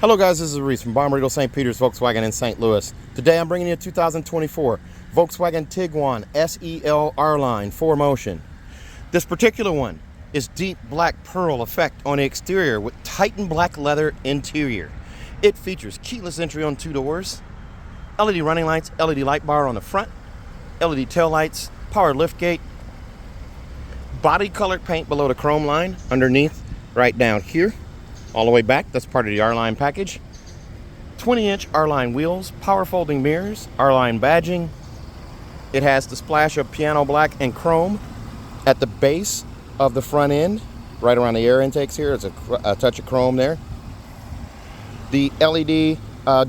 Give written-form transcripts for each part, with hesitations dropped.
Hello guys, this is Reese from Bomber Eagle St. Peter's Volkswagen in St. Louis. Today I'm bringing you a 2024 Volkswagen Tiguan SEL R-Line 4Motion. This particular one is deep black pearl effect on the exterior with Titan black leather interior. It features keyless entry on 2 doors, LED running lights, LED light bar on the front, LED tail lights, power liftgate, body colored paint below the chrome line, underneath right down here. All the way back, that's part of the R-Line package. 20-inch R-Line wheels, power folding mirrors, R-Line badging. It has the splash of piano black and chrome at the base of the front end, right around the air intakes here. It's a touch of chrome there. The LED,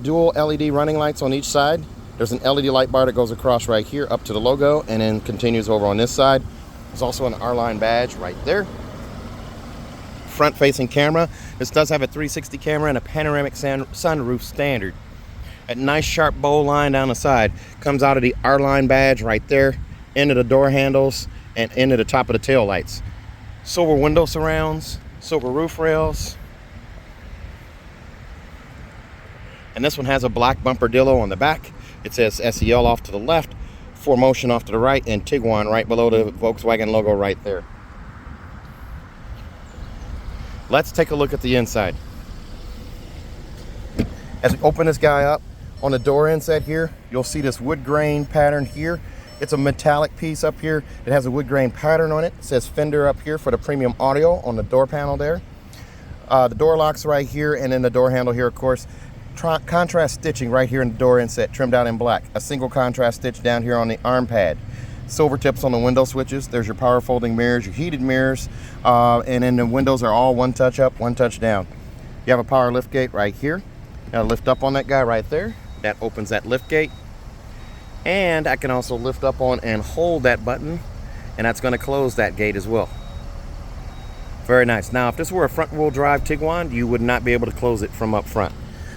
dual LED running lights on each side. There's an LED light bar that goes across right here up to the logo and then continues over on this side. There's also an R-Line badge right there. Front-facing camera. This does have a 360 camera and a panoramic sunroof standard. A nice sharp bow line down the side comes out of the R-Line badge right there, into the door handles and into the top of the tail lights. Silver window surrounds, silver roof rails, and this one has a black bumper dillo on the back. It says SEL off to the left, 4Motion off to the right, and Tiguan right below the Volkswagen logo right there. Let's take a look at the inside. As we open this guy up, on the door inset here, you'll see this wood grain pattern here. It's a metallic piece up here. It has a wood grain pattern on it. It says Fender up here for the premium audio on the door panel there. The door locks right here, and then the door handle here, of course. Contrast stitching right here in the door inset, trimmed out in black. A single contrast stitch down here on the arm pad. Silver tips on the window switches. There's your power folding mirrors, your heated mirrors, and then the windows are all one touch up, one touch down. You have a power lift gate right here. Now lift up on that guy right there. That opens that lift gate. And I can also lift up on and hold that button, and that's going to close that gate as well. Very nice. Now if this were a front wheel drive Tiguan, you would not be able to close it from up front.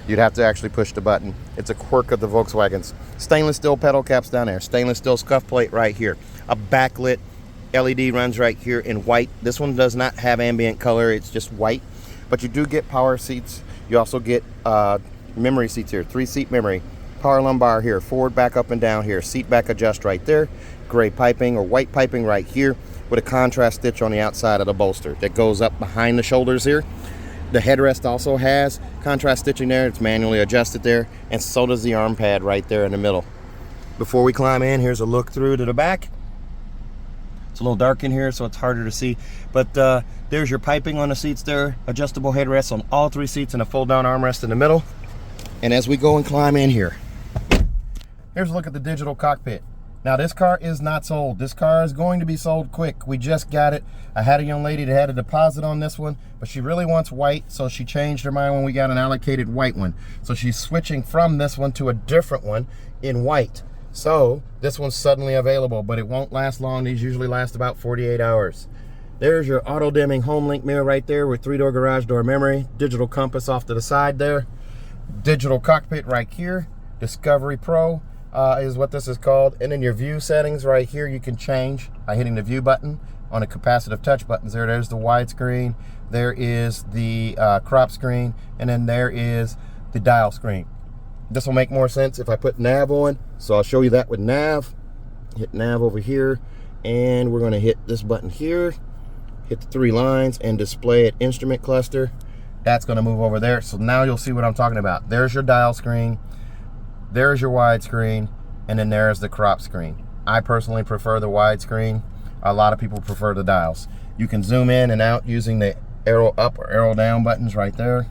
You'd have to actually push the button. It's a quirk of the Volkswagens. Stainless steel pedal caps down there. Stainless steel scuff plate right here. A backlit LED runs right here in white. This one does not have ambient color. It's just white. But you do get power seats. You also get memory seats here. 3-seat memory. Power lumbar here. Forward, back, up, and down here. Seat back adjust right there. Gray piping or white piping right here with a contrast stitch on the outside of the bolster that goes up behind the shoulders here. The headrest also has contrast stitching there. It's manually adjusted there, and so does the arm pad right there in the middle. Before we climb in, here's a look through to the back. It's a little dark in here, so it's harder to see, but there's your piping on the seats there, adjustable headrests on all 3 seats, and a fold-down armrest in the middle. And as we go and climb in here, here's a look at the digital cockpit. Now this car is not sold. This car is going to be sold quick. We just got it. I had a young lady that had a deposit on this one, but she really wants white, so she changed her mind when we got an allocated white one. So she's switching from this one to a different one in white. So this one's suddenly available, but it won't last long. These usually last about 48 hours. There's your auto dimming home link mirror right there with 3-door garage door memory, digital compass off to the side there, digital cockpit right here, Discovery Pro. Is what this is called. And then your view settings right here you can change by hitting the view button on the capacitive touch buttons there. There's the widescreen, there is the crop screen, and then there is the dial screen. This will make more sense if I put nav on, so I'll show you that with nav. Hit nav over here, and we're going to hit this button here, hit the 3 lines and display at instrument cluster. That's going to move over there, so now you'll see what I'm talking about. There's your dial screen, there's your widescreen, and then there's the crop screen. I personally prefer the widescreen. A lot of people prefer the dials. You can zoom in and out using the arrow up or arrow down buttons right there.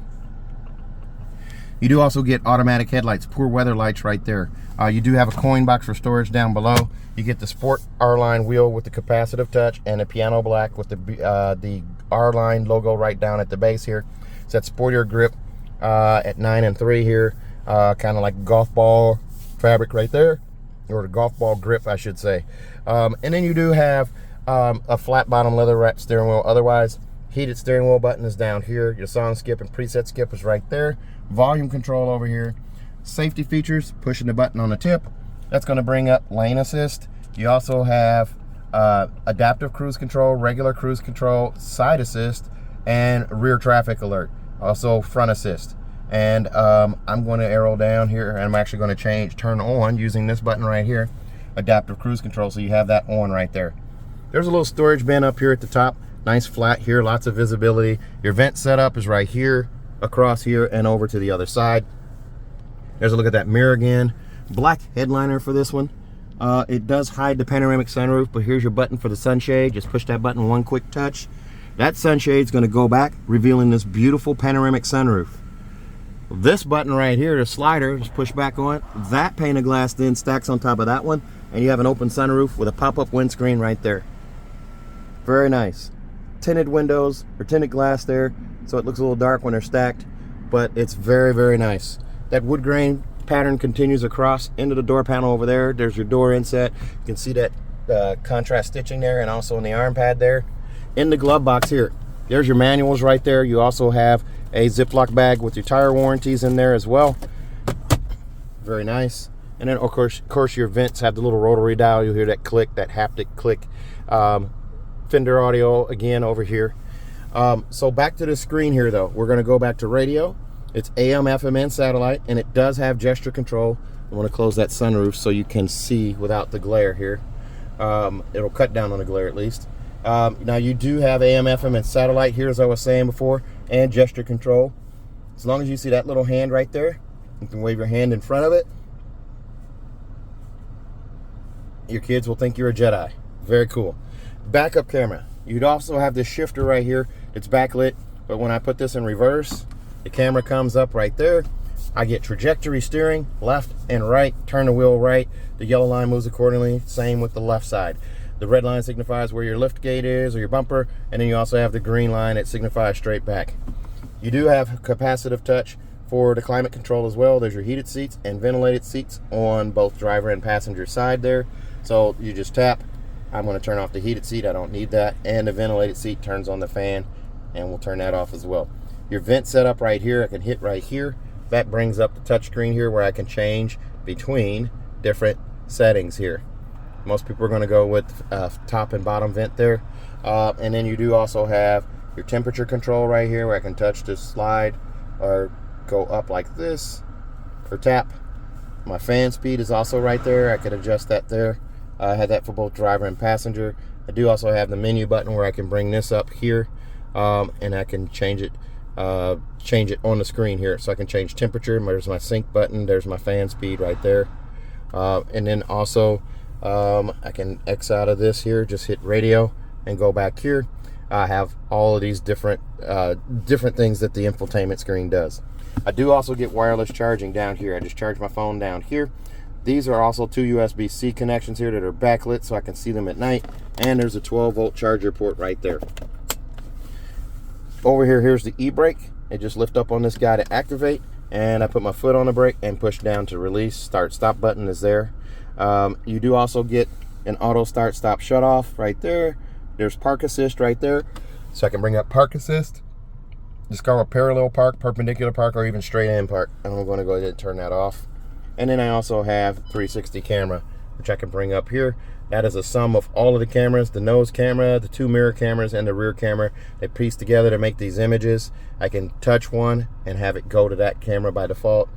You do also get automatic headlights, poor weather lights right there. You do have a coin box for storage down below. You get the Sport R-Line wheel with the capacitive touch and a piano black with the R-Line logo right down at the base here. It's that sportier grip at 9 and 3 here. Kind of like golf ball fabric right there, or the golf ball grip I should say. And then you do have a flat bottom leather wrapped steering wheel. Otherwise, heated steering wheel button is down here. Your song skip and preset skip is right there. Volume control over here. Safety features, pushing the button on the tip. That's going to bring up lane assist. You also have adaptive cruise control, regular cruise control, side assist, and rear traffic alert. Also front assist. And I'm going to arrow down here, and I'm actually going to turn on using this button right here, adaptive cruise control, so you have that on right there. There's a little storage bin up here at the top, nice flat here, lots of visibility. Your vent setup is right here, across here, and over to the other side. There's a look at that mirror again. Black headliner for this one. It does hide the panoramic sunroof, but here's your button for the sunshade. Just push that button, one quick touch. That sunshade's going to go back, revealing this beautiful panoramic sunroof. This button right here, the slider, just push back on it. That pane of glass then stacks on top of that one, and you have an open sunroof with a pop-up windscreen right there. Very nice. Tinted windows, or tinted glass there, so it looks a little dark when they're stacked, but it's very, very nice. That wood grain pattern continues across into the door panel over there. There's your door inset. You can see that contrast stitching there, and also in the arm pad there. In the glove box here, there's your manuals right there. You also have a Ziploc bag with your tire warranties in there as well. Very nice. And then of course your vents have the little rotary dial. You'll hear that click, that haptic click. Fender audio again over here. So back to the screen here though. We're going to go back to radio. It's AM, FM, and satellite, and it does have gesture control. I want to close that sunroof so you can see without the glare here. It'll cut down on the glare at least. Now you do have AM, FM, and satellite here, as I was saying before, and gesture control. As long as you see that little hand right there, you can wave your hand in front of it. Your kids will think you're a Jedi. Very cool. Backup camera. You'd also have this shifter right here. It's backlit, but when I put this in reverse, the camera comes up right there. I get trajectory steering, left and right, turn the wheel right. The yellow line moves accordingly, same with the left side. The red line signifies where your lift gate is or your bumper, and then you also have the green line that signifies straight back. You do have capacitive touch for the climate control as well. There's your heated seats and ventilated seats on both driver and passenger side there. So you just tap. I'm going to turn off the heated seat. I don't need that. And the ventilated seat turns on the fan, and we'll turn that off as well. Your vent setup right here, I can hit right here. That brings up the touch screen here where I can change between different settings here. Most people are going to go with top and bottom vent there. And then you do also have your temperature control right here where I can touch to slide or go up like this or tap. My fan speed is also right there. I can adjust that there. I had that for both driver and passenger. I do also have the menu button where I can bring this up here, and I can change it on the screen here. So I can change temperature. There's my sync button. There's my fan speed right there. And then also I can X out of this here, just hit radio and go back here. I have all of these different things that the infotainment screen does. I do also get wireless charging down here. I just charge my phone down here. These are also two USB-C connections here that are backlit so I can see them at night. And there's a 12-volt charger port right there. Over here, here's the e-brake. It just lift up on this guy to activate. And I put my foot on the brake and push down to release. Start-stop button is there. You do also get an auto start stop shut off right there. There's park assist right there, so I can bring up park assist, discover parallel park, perpendicular park, or even straight in park. And I'm going to go ahead and turn that off. And then I also have 360 camera, which I can bring up here. That is a sum of all of the cameras, the nose camera, the two mirror cameras, and the rear camera. They piece together to make these images. I can touch one and have it go to that camera by default.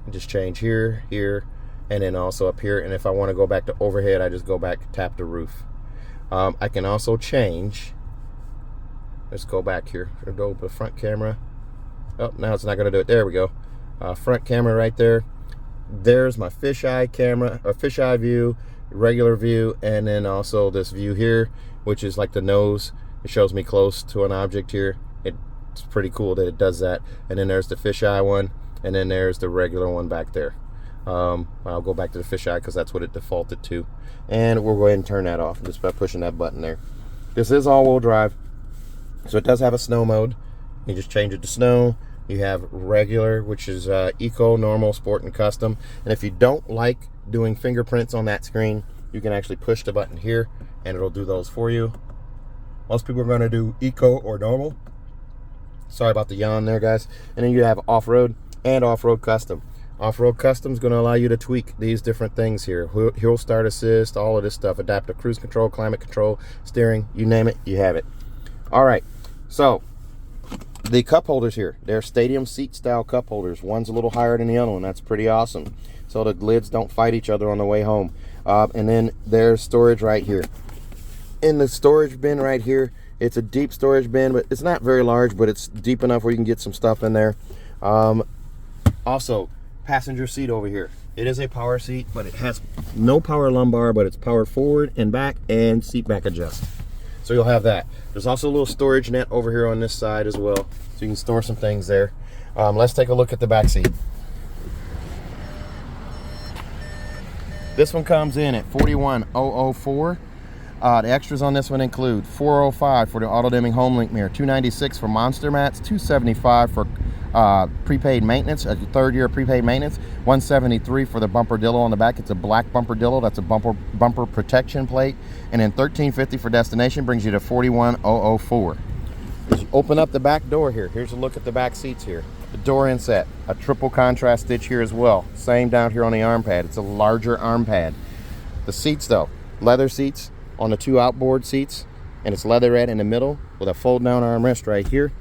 Just change here, here, and then also up here. And if I want to go back to overhead, I just go back, tap the roof. I can also change. Let's go back here. Go to the front camera. Oh, now it's not going to do it. There we go. Front camera right there. There's my fisheye camera, or fisheye view, regular view, and then also this view here, which is like the nose. It shows me close to an object here. It's pretty cool that it does that. And then there's the fisheye one, and then there's the regular one back there. I'll go back to the fisheye because that's what it defaulted to. And we'll go ahead and turn that off just by pushing that button there. This is all-wheel drive, so it does have a snow mode. You just change it to snow. You have regular, which is eco, normal, sport, and custom. And if you don't like doing fingerprints on that screen, you can actually push the button here and it'll do those for you. Most people are going to do eco or normal. Sorry about the yawn there, guys. And then you have off-road and off-road custom. Off-road custom is going to allow you to tweak these different things here. Hill start assist, all of this stuff. Adaptive cruise control, climate control, steering, you name it, you have it. All right, so The cup holders here, they're stadium seat style cup holders. One's a little higher than the other one. That's pretty awesome. So the lids don't fight each other on the way home. And then there's storage right here. In the storage bin right here, it's a deep storage bin, but it's not very large, but it's deep enough where you can get some stuff in there. Also, passenger seat over here. It is a power seat, but it has no power lumbar, but it's power forward and back and seat back adjust. So you'll have that. There's also a little storage net over here on this side as well, so you can store some things there. Let's take a look at the back seat. This one comes in at $41,004. The extras on this one include $405 for the auto dimming home link mirror, $296 for monster mats, $275 for prepaid maintenance, a third year prepaid maintenance, $173 for the bumper dillo on the back. It's a black bumper dillo. That's a bumper protection plate. And then $1350 for destination brings you to $41,004. As you open up the back door here, here's a look at the back seats here. The door inset, a triple contrast stitch here as well. Same down here on the arm pad. It's a larger arm pad. The seats though, leather seats on the two outboard seats, and it's leatherette in the middle with a fold down armrest right here.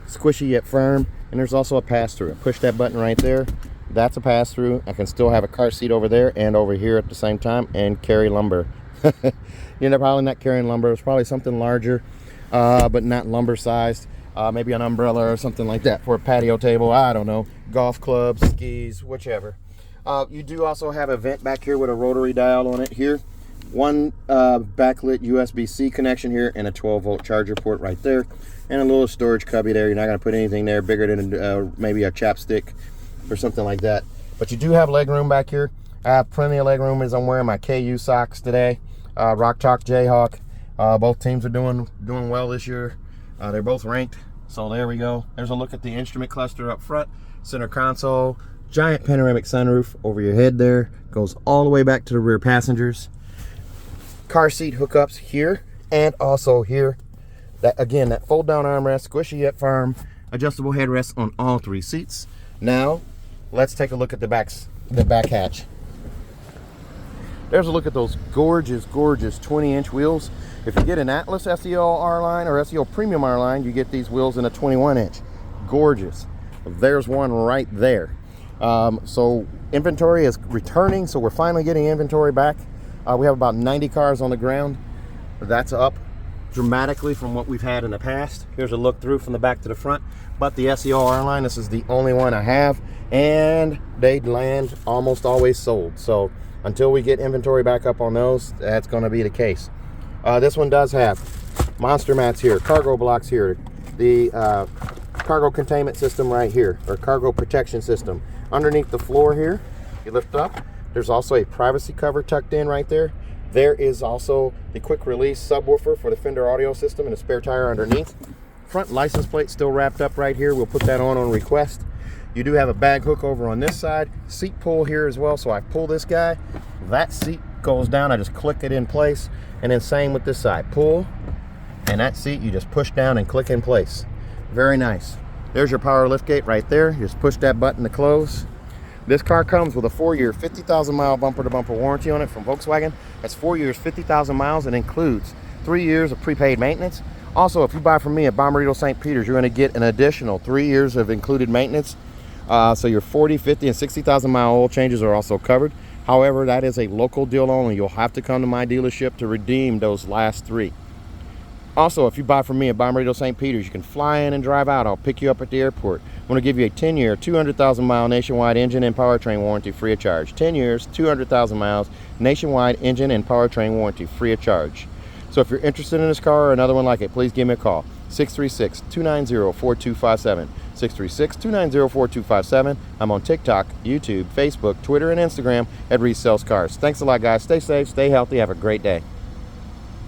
Squishy yet firm, and there's also a pass-through. Push that button right there. That's a pass-through. I can still have a car seat over there and over here at the same time and carry lumber. You're probably not carrying lumber. It's probably something larger, but not lumber sized. Maybe an umbrella or something like that for a patio table. I don't know. Golf clubs, skis, whichever. You do also have a vent back here with a rotary dial on it here. One backlit USB-C connection here and a 12-volt charger port right there, and a little storage cubby there. You're not going to put anything there bigger than maybe a chapstick or something like that. But you do have leg room back here. I have plenty of leg room as I'm wearing my KU socks today. Rock Chalk Jayhawk. Both teams are doing well this year. They're both ranked. So there we go. There's a look at the instrument cluster up front, center console, giant panoramic sunroof over your head there. Goes all the way back to the rear passengers. Car seat hookups here and also here. That again, that fold down armrest, squishy yet firm, adjustable headrests on all three seats. Now let's take a look at the back hatch. There's a look at those gorgeous 20-inch wheels. If you get an Atlas SEL R-Line or SEL Premium R-Line, you get these wheels in a 21-inch. Gorgeous. There's one right there. So inventory is returning, so we're finally getting inventory back. We have about 90 cars on the ground. That's up dramatically from what we've had in the past. Here's a look through from the back to the front. But the SEL R-Line, this is the only one I have, and they land almost always sold. So until we get inventory back up on those, that's going to be the case. This one does have monster mats here, cargo blocks here, the cargo containment system right here, or cargo protection system. Underneath the floor here, you lift up. There's also a privacy cover tucked in right there. There is also the quick release subwoofer for the Fender audio system and a spare tire underneath. Front license plate still wrapped up right here. We'll put that on request. You do have a bag hook over on this side. Seat pull here as well. So I pull this guy. That seat goes down. I just click it in place. And then same with this side. Pull. And that seat you just push down and click in place. Very nice. There's your power liftgate right there. You just push that button to close. This car comes with a 4-year, 50,000-mile bumper-to-bumper warranty on it from Volkswagen. That's 4 years, 50,000 miles. It includes 3 years of prepaid maintenance. Also, if you buy from me at Bommarito St. Peter's, you're going to get an additional 3 years of included maintenance. So your 40, 50, and 60,000-mile oil changes are also covered. However, that is a local deal only. You'll have to come to my dealership to redeem those last 3. Also, if you buy from me at Bommarito St. Peter's, you can fly in and drive out. I'll pick you up at the airport. I'm going to give you a 10-year, 200,000-mile nationwide engine and powertrain warranty free of charge. 10 years, 200,000 miles, nationwide engine and powertrain warranty free of charge. So if you're interested in this car or another one like it, please give me a call. 636-290-4257. 636-290-4257. I'm on TikTok, YouTube, Facebook, Twitter, and Instagram at Reese Sells Cars. Thanks a lot, guys. Stay safe, stay healthy, have a great day.